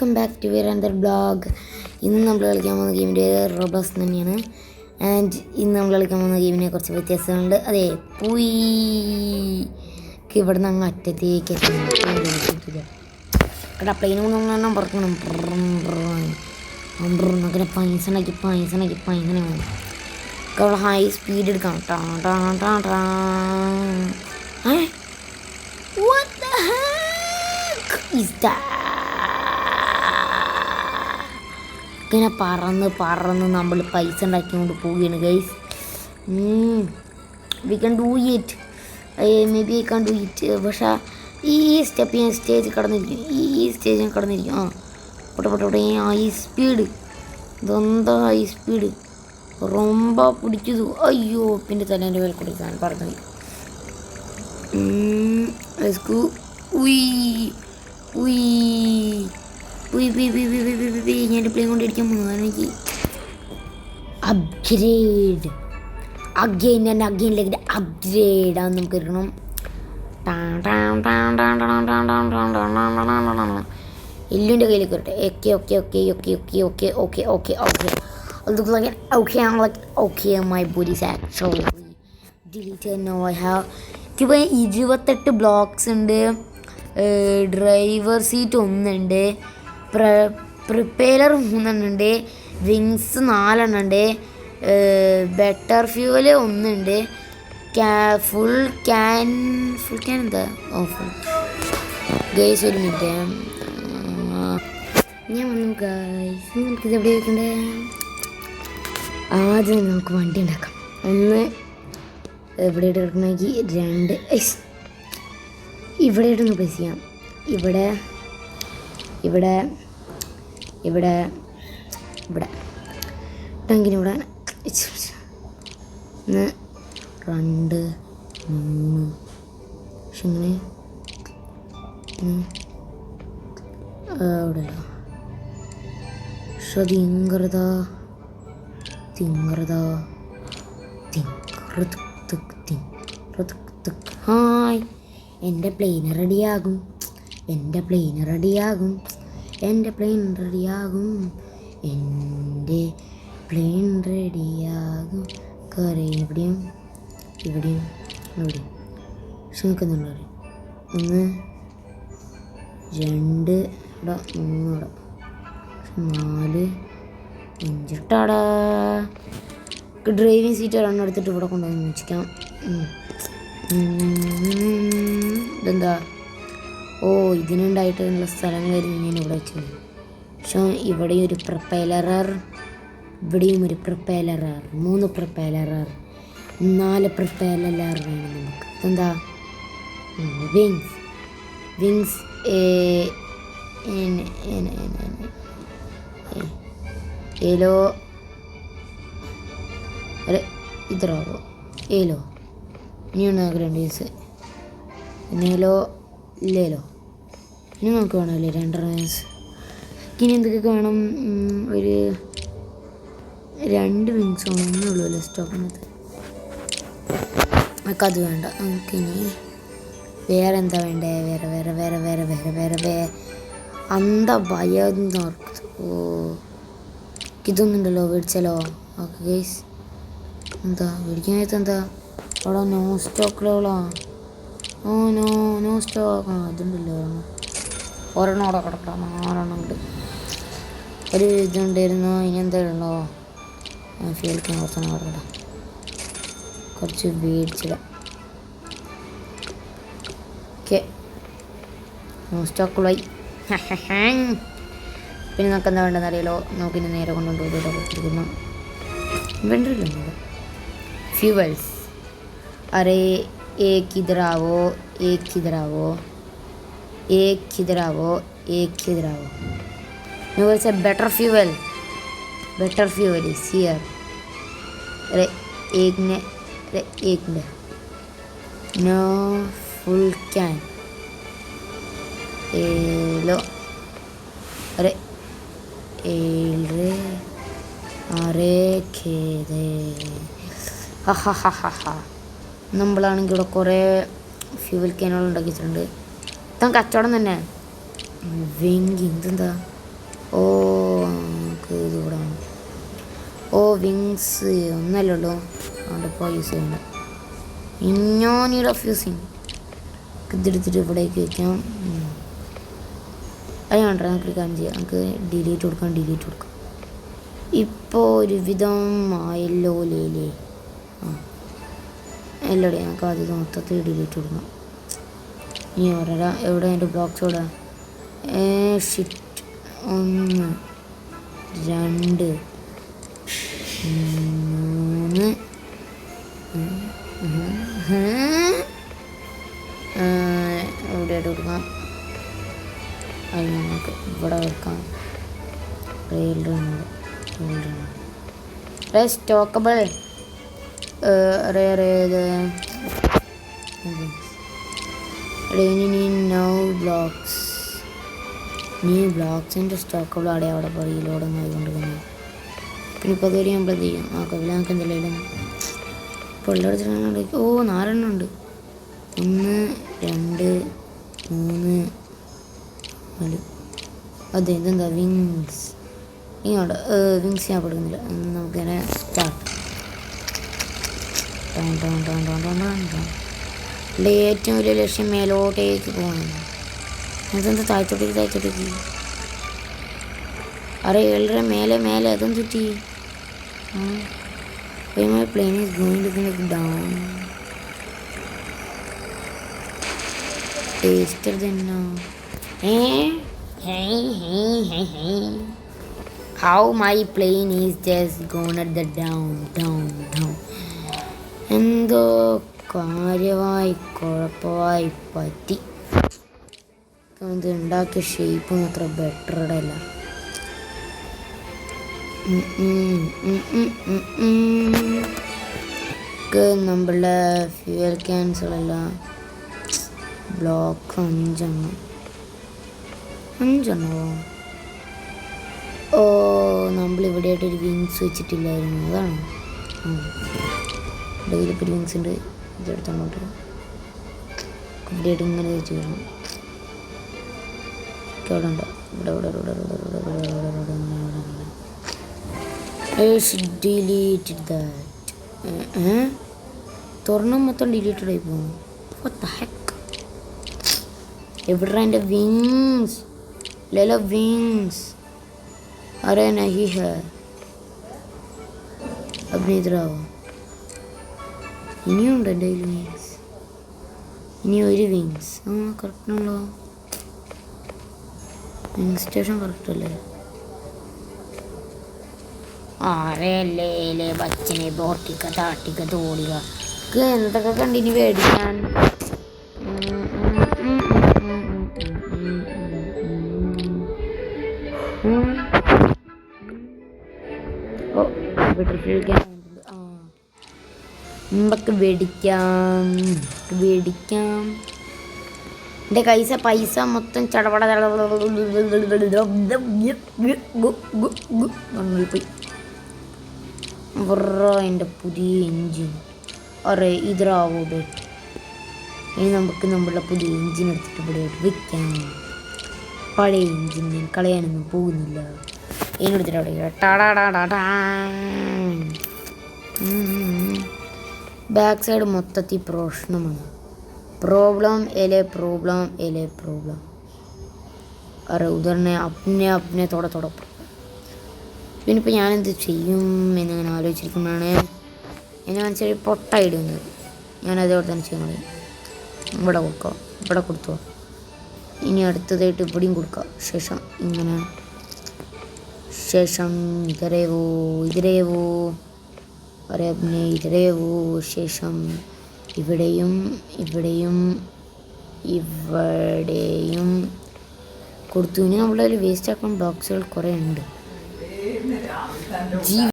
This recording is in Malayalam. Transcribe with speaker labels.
Speaker 1: Welcome back to another blog. ഇന്ന് നമ്മൾ കളിക്കാൻ പോകുന്ന ഗെയിമിൻ്റെ റോബസ് തന്നെയാണ്. ആൻഡ് ഇന്ന് നമ്മൾ കളിക്കാൻ പോകുന്ന ഗെയിമിനെ കുറച്ച് വ്യത്യാസങ്ങളുണ്ട്. അതെ, ഇവിടെ നിന്ന് അങ്ങ് അറ്റത്തേക്ക് എടാ പ്ലെയിനും പറക്കണം. അങ്ങനെ പൈസ ഹൈ സ്പീഡ് എടുക്കാം. What the heck is that? ഇങ്ങനെ പറന്ന് നമ്മൾ പൈസ ഉണ്ടാക്കിക്കൊണ്ട് പോവുകയാണ് guys. We can do it. Maybe I can do it. പക്ഷേ ഈ സ്റ്റെപ്പ് ഞാൻ സ്റ്റേജ് കടന്നിരിക്കും. പൊട്ടെ ഹൈ സ്പീഡ്. ഇതെന്താ ഹൈ സ്പീഡ്? റൊമ്പ പിടിച്ചതു. അയ്യോ, പിന്നെ തലേൻ്റെ മേൽ കൊടുക്കാൻ പറഞ്ഞു. ഞാൻ പ്ലേ കൊണ്ടിരിക്കാൻ പോകുന്നു. അപ്ഗ്രേഡ് അഗെയിൻ അപ്ഗ്രേഡ് ആണ് നമുക്ക് കിട്ടണം. എല്ലുൻ്റെ കയ്യിലേക്ക് വരട്ടെ. Okay my body is actually deleted. No I have 28 blocks ഉണ്ട്. ഡ്രൈവർ സീറ്റ് 1 ഉണ്ട്. പ്രിപ്പേലർ 3 ഉണ്ട്. വിങ്സ് 4 ഉണ്ട്. ബെറ്റർ ഫ്യൂവൽ 1 ഉണ്ട്. ഫുൾ ക്യാൻ എന്താ? ഫുൾ ഗൈസ് ഒരു മിനിറ്റ് ഞാൻ വന്നു ഗൈസ്. നമുക്കിത് എവിടെ വെക്കണ്ടേ? ആദ്യം നമുക്ക് വണ്ടി ഉണ്ടാക്കാം. 1 എവിടെ കിടക്കണമെങ്കിൽ 2 ഇവിടെ ഇട്ടൊന്ന് പ്ലേസ് ചെയ്യാം. ഇവിടെ ടാങ്കിനിവിടെ 1 2 3. പക്ഷെ ഇങ്ങനെ അവിടെ ഹായ്, എൻ്റെ പ്ലെയിൻ റെഡിയാകും. കറി ഇവിടെയും പക്ഷെ നിൽക്കുന്നുണ്ട്. 1 2 ഇവിടെ 3 4 5 ടാടാ. ഡ്രൈവിംഗ് സീറ്റ് ഒരെണ്ണം എടുത്തിട്ട് ഇവിടെ കൊണ്ടുവന്ന് വെച്ചിരിക്കാം. ഇതെന്താ? ഇതിനുണ്ടായിട്ടുള്ള സ്ഥലങ്ങളായിരുന്നു ഞാൻ ഇവിടെ വെച്ചത്. പക്ഷേ ഇവിടെയും ഒരു പ്രൊപ്പൈലറർ, ഇവിടെയും ഒരു പ്രൊപ്പൈലറർ, 3 പ്രൊപ്പൈലറർ, 4 പ്രൊപ്പൈലറർ വേണം നമുക്ക്. ഇതെന്താ? വിങ്സ് ഏലോ. അരെ ഇതറാവോ? ഏലോ ഇനിയാണ് 2 വയസ്സ്. നേലോ ലേലോ ഇനി നമുക്ക് വേണമല്ലേ 2 വയസ്സ്. ഇനി എന്തൊക്കെ വേണം? ഒരു 2 വിങ്സ് ഒന്നുള്ളൂ സ്റ്റോക്കിനകത്ത്. നമുക്കത് വേണ്ട. നമുക്കിനി വേറെ എന്താ വേണ്ടേ? വേറെ എന്താ ഭയം? ഇതൊന്നുണ്ടല്ലോ, മേടിച്ചാലോ? ഓക്കെ ഗൈസ്, എന്താ മേടിക്കാനായിട്ട്? എന്താ അവിടെ നോ സ്റ്റോക്കിലോളാ? No stock. അതുണ്ടല്ലോ ഒരെണ്ണം അവിടെ കിടക്കണം. 6 ഉണ്ട്. ഒരു ഇതുണ്ടായിരുന്നു. ഇനി എന്തായിരുന്നോ? ഫീൽക്കാൻ കുറച്ചെണ്ണം കിടക്കട്ടെ. കുറച്ച് മേടിച്ചിടാം. Okay, no സ്റ്റോക്കുള്ളായി. പിന്നെ നമുക്ക് എന്താ വേണ്ടതെന്ന് അറിയാലോ? നമുക്കിനി നേരെ കൊണ്ടുകൊണ്ട് കൊടുത്തിരിക്കുന്നു. വേണ്ടില്ല ഫ്യൂവൽസ്. अरे एक इधर आओ. No, it's a better fuel is here. अरे एक ने no full can. लो अरे खेदे. ഹാ. നമ്മളാണെങ്കിൽ ഇവിടെ കുറേ ഫ്യൂവൽ ക്യാനുകൾ ഉണ്ടാക്കി വെച്ചിട്ടുണ്ട്. കച്ചവടം തന്നെ. വെങ്കി ഇതെന്താ? നമുക്ക് ഇതിവിടെ ഓ വിങ്സ് ഒന്നല്ലേ ഉള്ളൂ, അതുകൊണ്ട് ഇപ്പോൾ യൂസ് ചെയ്യണ്ട. ഇന്നോ നീഡ് ഓഫ് യൂസിങ്. ഇതെടുത്തിട്ട് ഇവിടേക്ക് വയ്ക്കാം. അത് വേണ്ട, നമുക്ക് കാര്യം ചെയ്യാം. നമുക്ക് ഡിലീറ്റ് കൊടുക്കാം. ഇപ്പോൾ ഒരു വിധം ആയല്ലോ ലേലേ. എല്ലോടെ നമുക്ക് ആദ്യം മൊത്തത്തിൽ ഡിലീറ്റ് കൊടുക്കണം. ഇനി ഓരോരാ എവിടെ എൻ്റെ ബ്ലോക്സ് എവിടെ? ഷിറ്റ്. 1 2 3 എവിടെയായിട്ട് കൊടുക്കാം? അത് നമുക്ക് ഇവിടെ വെക്കാം. സ്റ്റോക്കബിൾ ന്യൂ ബ്ലോക്സിൻ്റെ സ്റ്റോക്കബിൾ അവിടെ റീലോഡും ആയിക്കൊണ്ടിരിക്കുന്നത്. പിന്നെ ഇപ്പോൾ അതുവരെ നമ്മൾ എന്ത് ചെയ്യും? നമുക്ക് എന്തെങ്കിലും ഇപ്പോൾ ഉള്ളടത്ത് 4 ഉണ്ട്. 1 2 3 4. അതെ, ഇതെന്താ വിങ്സ്? ഇങ്ങോട്ട് വിങ്സ് ഞാൻ കൊടുക്കുന്നില്ല. നമുക്കിങ്ങനെ സ്റ്റാർട്ട്. ഏറ്റവും വലിയ ലക്ഷ്യം മേലോട്ടേക്ക് പോകണം. അതെന്താ താഴ്ത്തോട്ടേക്ക്? അറേ വളരെ മേലെ അതും ചുറ്റി. My plane is going to connect down. Taster than now. How my plane is just going at the down. എന്തോ കാര്യമായി കുഴപ്പമായി പറ്റി. ഇത് ഉണ്ടാക്കിയ ഷേപ്പൊന്നും അത്ര ബെറ്ററുടെ അല്ല. നമ്മളുടെ ഫ്യൂവൽ ക്യാൻസലല്ല. ബ്ലോക്ക് 5 നമ്മളിവിടെയായിട്ടൊരു വിങ്സ് വെച്ചിട്ടില്ലായിരുന്നു. അതാണ് ഡെയിലിപ്പോൾ ഒരു വിങ്സ് ഉണ്ട്. ഇതെടുത്തങ്ങോട്ട് ഇവിടെയായിട്ട് ഇങ്ങനെ വെച്ച് വേണം. ഇവിടെ ഉണ്ടോ? Deleted that. തുറന്ന മൊത്തം ഡിലീറ്റഡ് ആയി പോകും. What the heck? എവിടെ എൻ്റെ വിങ്സ്? ലേല വിങ്സ് അരെ നഹി ഹൈ. അഭിനേത്രാവോ? ഇനിയുണ്ട് എൻ്റെ കയ്യിൽ വിങ്സ്. ഇനി ഒരു വിങ്സ്. കറക്റ്റാണല്ലോ. വിങ് സ്റ്റേഷൻ കറക്റ്റല്ലേ? ആരല്ലേ ബച്ചനെ ബോട്ടിക്ക താട്ടിക്ക തോടിക എന്തൊക്കെ കണ്ടിനി മേടിക്കാൻ. നമുക്ക് മേടിക്കാം. എൻ്റെ പൈസ മൊത്തം ചടപട പോയി. എൻ്റെ പുതിയ എൻജിൻ ഇതിറാവോ ബേട്ട്. ഇനി നമുക്ക് നമ്മളുടെ പുതിയ എൻജിൻ എടുത്തിട്ട് ഇവിടെ വിൽക്കാം. പഴയ എൻജിൻ ഞാൻ കളയാനൊന്നും പോകുന്നില്ല. ഇതിനെടുത്തിട്ട് അവിടെ ബാക്ക് സൈഡ് മൊത്തത്തിൽ പ്രശ്നമാണ്. प्रॉब्लम अरे उधर ने अपने थोड़ा പിന്നെ ഇപ്പോൾ ഞാനെന്ത് ചെയ്യും എന്നിങ്ങനെ ആലോചിച്ചിരിക്കുന്നതാണ്. എന്നെ മനസ്സിൽ പൊട്ടായിടുന്നത് ഞാനതേപോലെ തന്നെ ചെയ്യണം. ഇവിടെ കൊടുത്തോ. ഇനി അടുത്തതായിട്ട് ഇവിടെയും കൊടുക്കുക. ശേഷം ഇതിരേവോ അരെ അപ്പനെ ഇതിരേവോ. ശേഷം ഇവിടെയും കൊടുത്തു. ഇനി നമ്മളുടെ വേസ്റ്റ് ആക്കുന്ന ബോക്സുകൾ കുറേ ഉണ്ട്.